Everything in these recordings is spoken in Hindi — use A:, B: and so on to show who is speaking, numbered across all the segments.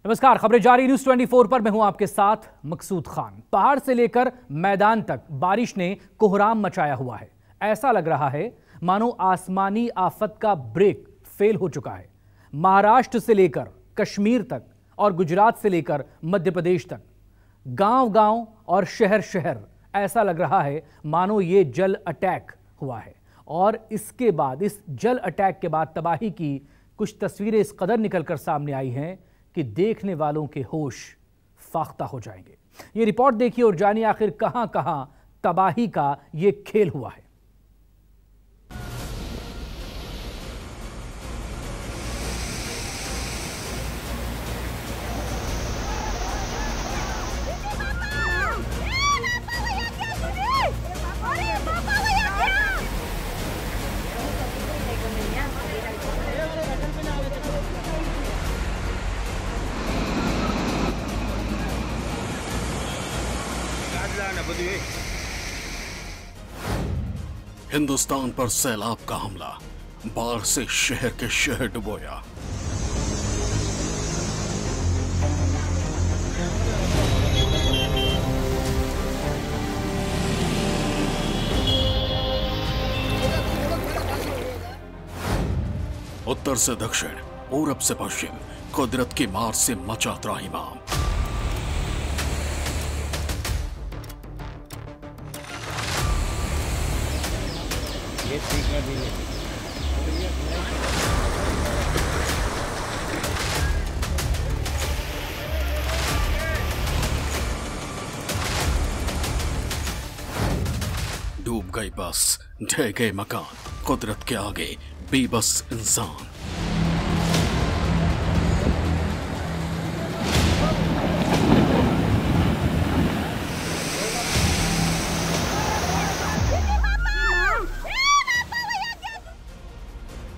A: नमस्कार, खबरें जारी न्यूज 24 पर मैं हूं आपके साथ मकसूद खान। पहाड़ से लेकर मैदान तक बारिश ने कोहराम मचाया हुआ है। ऐसा लग रहा है मानो आसमानी आफत का ब्रेक फेल हो चुका है। महाराष्ट्र से लेकर कश्मीर तक और गुजरात से लेकर मध्य प्रदेश तक, गांव-गांव और शहर-शहर, ऐसा लग रहा है मानो ये जल अटैक हुआ है। और इसके बाद, इस जल अटैक के बाद तबाही की कुछ तस्वीरें इस कदर निकलकर सामने आई हैं कि देखने वालों के होश फाख्ता हो जाएंगे। ये रिपोर्ट देखिए और जानिए आखिर कहां कहां तबाही का ये खेल हुआ है।
B: हिंदुस्तान पर सैलाब का हमला, बाढ़ से शहर के शहर डुबोया। उत्तर से दक्षिण, पूरब से पश्चिम, कुदरत की मार से मचा त्राहिमाम। डूब गई बस, ढह गए मकान, कुदरत के आगे बेबस इंसान।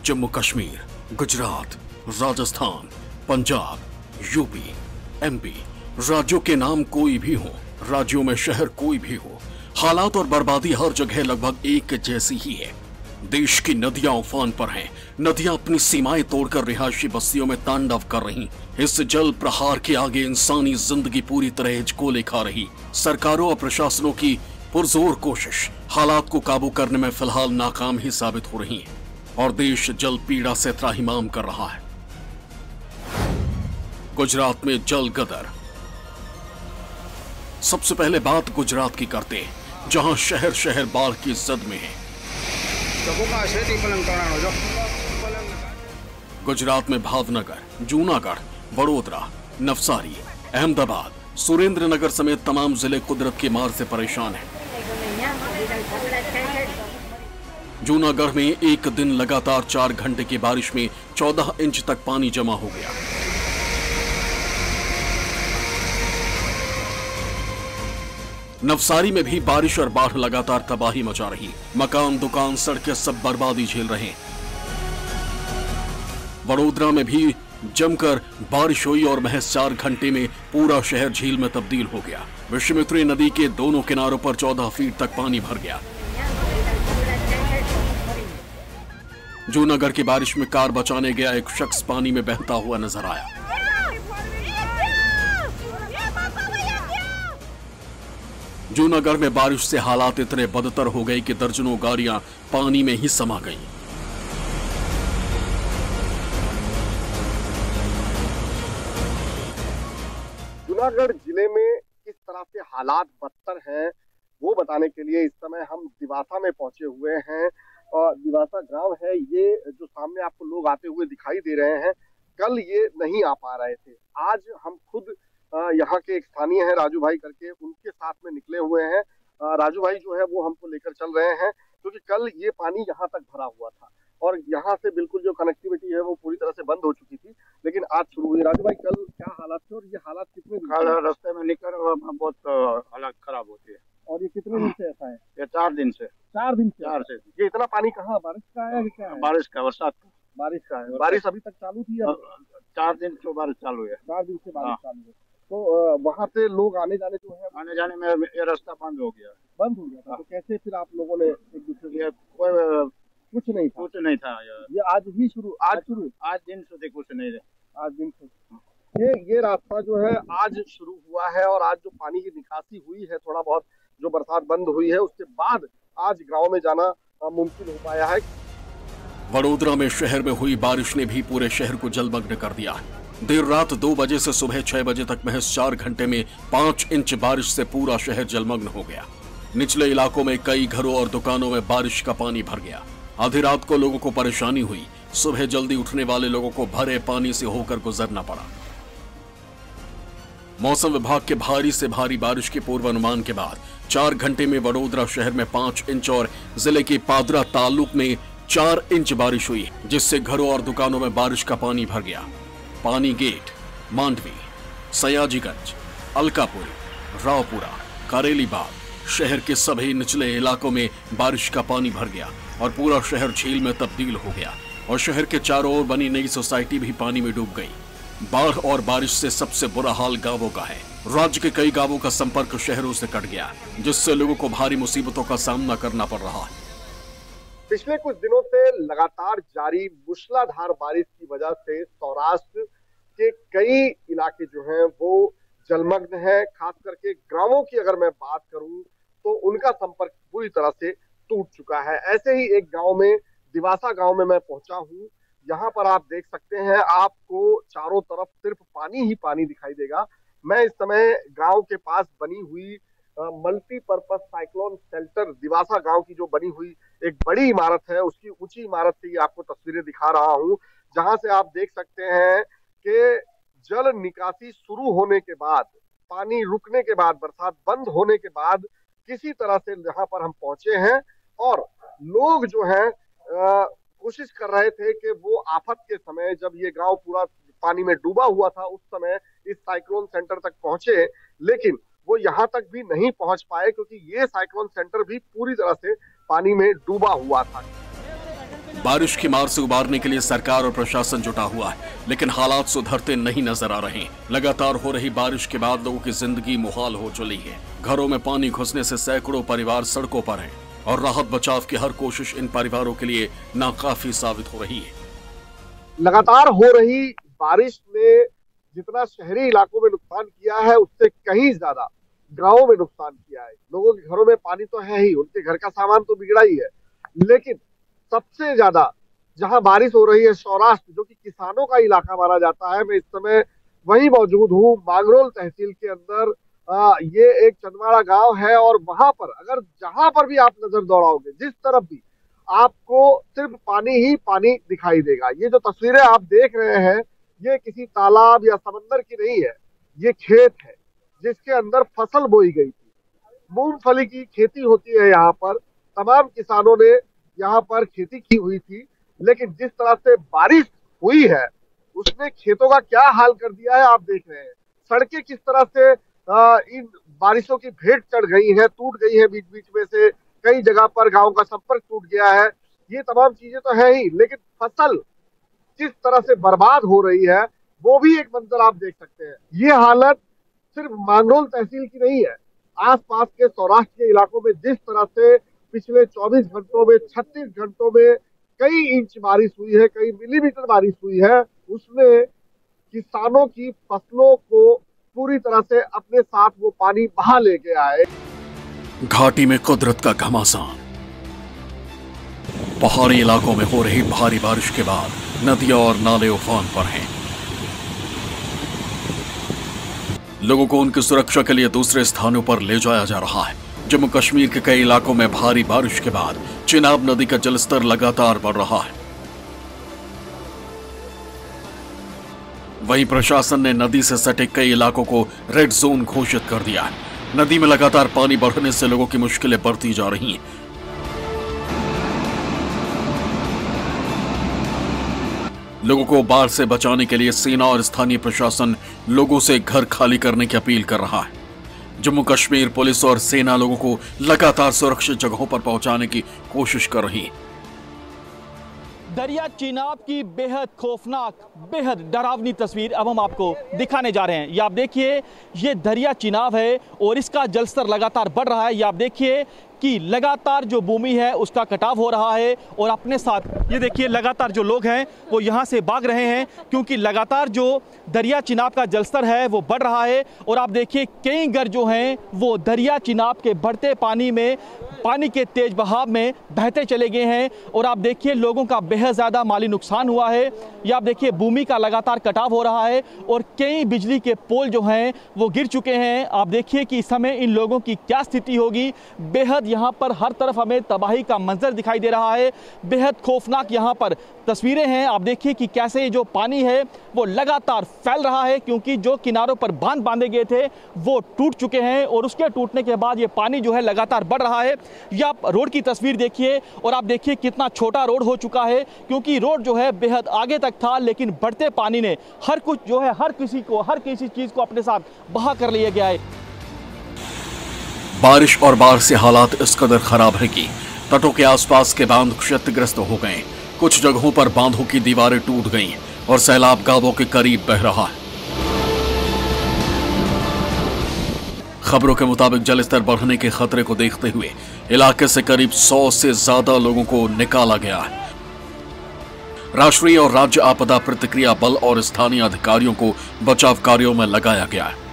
B: जम्मू कश्मीर, गुजरात, राजस्थान, पंजाब, यूपी, एमपी, राज्यों के नाम कोई भी हो, राज्यों में शहर कोई भी हो, हालात और बर्बादी हर जगह लगभग एक जैसी ही है। देश की नदियां उफान पर हैं। नदियां अपनी सीमाएं तोड़कर रिहायशी बस्तियों में तांडव कर रही। इस जल प्रहार के आगे इंसानी जिंदगी पूरी तरह हिचकोले खा रही। सरकारों और प्रशासनों की पुरजोर कोशिश हालात को काबू करने में फिलहाल नाकाम ही साबित हो रही है और देश जल पीड़ा से त्राहिमाम कर रहा है। गुजरात में जल गदर। सबसे पहले बात गुजरात की करते हैं, जहां शहर शहर बाढ़ की जद में है। गुजरात में भावनगर, जूनागढ़, वडोदरा, नवसारी, अहमदाबाद, सुरेंद्रनगर समेत तमाम जिले कुदरत की मार से परेशान हैं। जूनागढ़ में एक दिन लगातार 4 घंटे की बारिश में 14 इंच तक पानी जमा हो गया। नवसारी में भी बारिश और बाढ़ लगातार तबाही मचा रही। मकान, दुकान, सड़कें सब बर्बादी झेल रहे हैं। वडोदरा में भी जमकर बारिश हुई और महज 4 घंटे में पूरा शहर झील में तब्दील हो गया। विश्वामित्री नदी के दोनों किनारों पर 14 फीट तक पानी भर गया। जूनागढ़ की बारिश में कार बचाने गया एक शख्स पानी में बहता हुआ नजर आया। जूनागढ़ में बारिश से हालात इतने बदतर हो गए कि दर्जनों गाड़ियां पानी में ही समा गईं।
C: जूनागढ़ जिले में किस तरह से हालात बदतर हैं वो बताने के लिए इस समय हम दिवासा में पहुंचे हुए हैं। और दिवासा गांव है ये, जो सामने आपको लोग आते हुए दिखाई दे रहे हैं। कल ये नहीं आ पा रहे थे, आज हम खुद यहाँ के एक स्थानीय है राजू भाई करके, उनके साथ में निकले हुए हैं। राजू भाई जो है वो हमको लेकर चल रहे हैं, क्योंकि कल ये पानी यहाँ तक भरा हुआ था और यहाँ से बिल्कुल जो कनेक्टिविटी है वो पूरी तरह से बंद हो चुकी थी, लेकिन आज शुरू हुई। राजू भाई, कल क्या हालात थे और ये हालात कितने दिन?
D: कल रास्ते में निकल बहुत हालत खराब होती है।
C: और ये कितने दिन से ऐसा है?
D: ये 4 दिन से।
C: 4 दिन से?
D: 4 से।
C: ये इतना पानी कहाँ, बारिश का है क्या है?
D: बारिश का, बरसात का।
C: बारिश का है। बारिश अभी तक चालू थी?
D: 4 दिन से बारिश चालू है।
C: 4 दिन से बारिश चालू है। तो वहाँ से लोग आने जाने जो है,
D: आने जाने में ये रास्ता बंद हो गया।
C: बंद हो गया था? तो कैसे फिर आप लोगों ने एक दूसरे
D: ये कोई
C: कुछ नहीं था?
D: कुछ नहीं था।
C: ये आज ही शुरू? आज दिन से
D: कुछ नहीं था।
C: आज दिन से। ये रास्ता जो है आज शुरू हुआ है और आज जो पानी की निकासी हुई है, थोड़ा बहुत जो बरसात बंद हुई है उसके बाद आज गांव में जाना मुमकिन हो पाया है।
B: वडोदरा में शहर में हुई बारिश ने भी पूरे शहर को जलमग्न कर दिया है। देर रात 2 बजे से सुबह 6 बजे तक महज 4 घंटे में 5 इंच बारिश से पूरा शहर जलमग्न हो गया। निचले इलाकों में कई घरों और दुकानों में बारिश का पानी भर गया। आधी रात को लोगों को परेशानी हुई। सुबह जल्दी उठने वाले लोगों को भरे पानी से होकर गुजरना पड़ा। मौसम विभाग के भारी से भारी बारिश के पूर्वानुमान के बाद 4 घंटे में वडोदरा शहर में 5 इंच और जिले के पादरा तालुक में 4 इंच बारिश हुई, जिससे घरों और दुकानों में बारिश का पानी भर गया। पानी गेट, मांडवी, सयाजीगंज, अलकापुरी, रावपुरा, कारेली बाग, शहर के सभी निचले इलाकों में बारिश का पानी भर गया और पूरा शहर झील में तब्दील हो गया और शहर के चारों ओर बनी नई सोसाइटी भी पानी में डूब गई। बाढ़ और बारिश से सबसे बुरा हाल गांवों का है। राज्य के कई गांवों का संपर्क शहरों से कट गया, जिससे लोगों को भारी मुसीबतों का सामना करना पड़ रहा है।
C: पिछले कुछ दिनों से लगातार जारी मूसलाधार बारिश की वजह से सौराष्ट्र के कई इलाके जो हैं वो जलमग्न हैं। खास करके गांवों की अगर मैं बात करूं तो उनका संपर्क पूरी तरह से टूट चुका है। ऐसे ही एक गांव में, दिवासा गांव में मैं पहुंचा हूं। यहाँ पर आप देख सकते हैं, आपको चारों तरफ सिर्फ पानी ही पानी दिखाई देगा। मैं इस समय गांव के पास बनी हुई मल्टीपर्पज साइक्लोन शेल्टर दिवासा गांव की जो बनी हुई एक बड़ी इमारत है, उसकी ऊंची इमारत से ये आपको तस्वीरें दिखा रहा हूं, जहां से आप देख सकते हैं कि जल निकासी शुरू होने के बाद, पानी रुकने के बाद, बरसात बंद होने के बाद किसी तरह से यहाँ पर हम पहुंचे हैं और लोग जो हैं कोशिश कर रहे थे कि वो आफत के समय, जब ये गांव पूरा पानी में डूबा हुआ था, उस समय इस साइक्लोन सेंटर तक पहुंचे, लेकिन वो यहाँ तक भी नहीं पहुंच पाए क्योंकि ये साइक्लोन सेंटर भी पूरी तरह से पानी में डूबा हुआ था।
B: बारिश की मार से उबारने के लिए सरकार और प्रशासन जुटा हुआ है, लेकिन हालात सुधरते नहीं नजर आ रहे हैं। लगातार हो रही बारिश के बाद लोगों की जिंदगी मुहाल हो चली है। घरों में पानी घुसने से सैकड़ों परिवार सड़कों पर हैं और राहत बचाव की हर कोशिश इन परिवारों के लिए नाकाफी साबित हो रही है।
C: लगातार हो रही बारिश ने जितना शहरी इलाकों में नुकसान किया है, उससे कहीं ज्यादा गांवों में नुकसान किया है। लोगों के घरों में पानी तो है ही, उनके घर का सामान तो बिगड़ा ही है, लेकिन सबसे ज्यादा जहां बारिश हो रही है सौराष्ट्र, जो कि किसानों का इलाका माना जाता है। मैं इस समय वहीं मौजूद हूँ, मांगरोल तहसील के अंदर। ये एक चंदवाड़ा गांव है और वहां पर अगर जहां पर भी आप नजर दौड़ाओगे, जिस तरफ भी, आपको सिर्फ पानी ही पानी दिखाई देगा। ये जो तस्वीरें आप देख रहे हैं, ये किसी तालाब या समंदर की नहीं है, ये खेत है जिसके अंदर फसल बोई गई थी। मूंगफली की खेती होती है यहाँ पर, तमाम किसानों ने यहाँ पर खेती की हुई थी, लेकिन जिस तरह से बारिश हुई है उसने खेतों का क्या हाल कर दिया है आप देख रहे हैं। सड़कें किस तरह से इन बारिशों की भेंट चढ़ गई है, टूट गई है बीच बीच में से। कई जगह पर गांव का संपर्क टूट गया है। ये तमाम चीजें तो है ही, लेकिन फसल किस तरह से बर्बाद हो रही है वो भी एक मंजर आप देख सकते हैं। ये हालत सिर्फ मांगरोल तहसील की नहीं है, आसपास के सौराष्ट्र के इलाकों में जिस तरह से पिछले 24 घंटों में, 36 घंटों में कई इंच बारिश हुई है, कई मिलीमीटर बारिश हुई है, उसने किसानों की फसलों को पूरी तरह से अपने साथ वो पानी बहा ले गया है।
B: घाटी में कुदरत का घमासान। पहाड़ी इलाकों में हो रही भारी बारिश के बाद नदियां और नाले उफान पर हैं। लोगों को उनकी सुरक्षा के लिए दूसरे स्थानों पर ले जाया जा रहा है। जम्मू कश्मीर के कई इलाकों में भारी बारिश के बाद चिनाब नदी का जलस्तर लगातार बढ़ रहा है। वहीं प्रशासन ने नदी से सटे कई इलाकों को रेड जोन घोषित कर दिया है। नदी में लगातार पानी बढ़ने से लोगों की मुश्किलें बढ़ती जा रही हैं। लोगों को बाढ़ से बचाने के लिए सेना और स्थानीय प्रशासन लोगों से घर खाली करने की अपील कर रहा है। जम्मू कश्मीर पुलिस और सेना लोगों को लगातार सुरक्षित जगहों पर पहुंचाने की कोशिश कर रही है।
E: दरिया चिनाब की बेहद खौफनाक, बेहद डरावनी तस्वीर अब हम आपको दिखाने जा रहे हैं। ये आप देखिए, ये दरिया चिनाब है और इसका जलस्तर लगातार बढ़ रहा है। ये आप देखिए कि लगातार जो भूमि है उसका कटाव हो रहा है और अपने साथ ये देखिए लगातार जो लोग हैं वो यहाँ से भाग रहे हैं क्योंकि लगातार जो दरिया चिनाब का जलस्तर है वो बढ़ रहा है। और आप देखिए कई घर जो हैं वो दरिया चिनाब के बढ़ते पानी के तेज बहाव में बहते चले गए हैं और आप देखिए लोगों का बेहद ज़्यादा माली नुकसान हुआ है। या आप देखिए भूमि का लगातार कटाव हो रहा है और कई बिजली के पोल जो हैं वो गिर चुके हैं। आप देखिए कि इस समय इन लोगों की क्या स्थिति होगी। बेहद यहाँ पर हर तरफ हमें तबाही का मंजर दिखाई दे रहा है। बेहद खौफनाक यहाँ पर तस्वीरें हैं। आप देखिए कि कैसे जो पानी है वो लगातार फैल रहा है क्योंकि जो किनारों पर बांध बांधे गए थे वो टूट चुके हैं और उसके टूटने के बाद ये पानी जो है लगातार बढ़ रहा है। ये आप रोड की तस्वीर देखिए और आप देखिए कितना छोटा रोड हो चुका है क्योंकि रोड जो है बेहद आगे तक था, लेकिन बढ़ते पानी ने हर कुछ जो है हर किसी चीज को अपने साथ बहा कर लिया गया है।
B: बारिश और बाढ़ से हालात इस कदर खराब है कि तटों के आसपास के बांध क्षतिग्रस्त हो गए। कुछ जगहों पर बांधों की दीवारें टूट गईं और सैलाब गांवों के करीब बह रहा है। खबरों के मुताबिक जलस्तर बढ़ने के खतरे को देखते हुए इलाके से करीब 100 से ज्यादा लोगों को निकाला गया है। राष्ट्रीय और राज्य आपदा प्रतिक्रिया बल और स्थानीय अधिकारियों को बचाव कार्यों में लगाया गया है।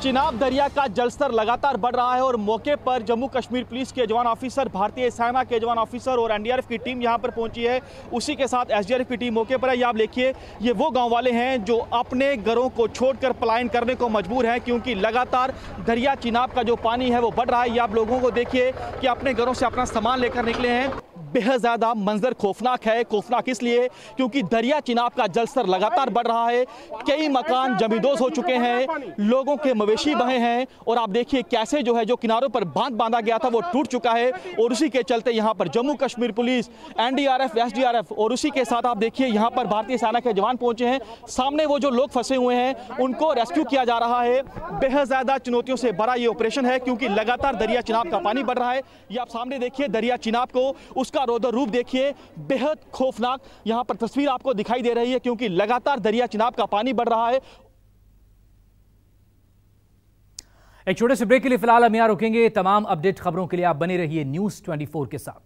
E: चिनाब दरिया का जलस्तर लगातार बढ़ रहा है और मौके पर जम्मू कश्मीर पुलिस के जवान ऑफिसर, भारतीय सेना के जवान ऑफिसर और एनडीआरएफ की टीम यहां पर पहुंची है। उसी के साथ एसडीआरएफ की टीम मौके पर है। ये आप देखिए ये वो गांव वाले हैं जो अपने घरों को छोड़कर पलायन करने को मजबूर हैं क्योंकि लगातार दरिया चिनाब का जो पानी है वो बढ़ रहा है। ये आप लोगों को देखिए कि अपने घरों से अपना सामान लेकर निकले हैं। बेहद ज़्यादा मंजर खौफनाक है। खौफनाक इसलिए क्योंकि दरिया चिनाब का जलस्तर लगातार बढ़ रहा है। कई मकान जमींदोज हो चुके हैं, लोगों के मवेशी बहे हैं और आप देखिए कैसे जो है जो किनारों पर बांध बांधा गया था वो टूट चुका है। और उसी के चलते यहाँ पर Jammu Kashmir police, NDRF, SDRF और उसी के साथ आप देखिए यहाँ पर भारतीय सेना के जवान पहुंचे हैं। सामने वो जो लोग फंसे हुए हैं उनको रेस्क्यू किया जा रहा है। बेहद ज़्यादा चुनौतियों से भरा ये ऑपरेशन है क्योंकि लगातार दरिया चिनाब का पानी बढ़ रहा है। ये आप सामने देखिए दरिया चिनाब को, उसका रौद्र रूप देखिए। बेहद खौफनाक यहां पर तस्वीर आपको दिखाई दे रही है क्योंकि लगातार दरिया चिनाब का पानी बढ़ रहा है।
A: एक छोटे से ब्रेक के लिए फिलहाल हम यहां रुकेंगे। तमाम अपडेट खबरों के लिए आप बने रहिए न्यूज़ 24 के साथ।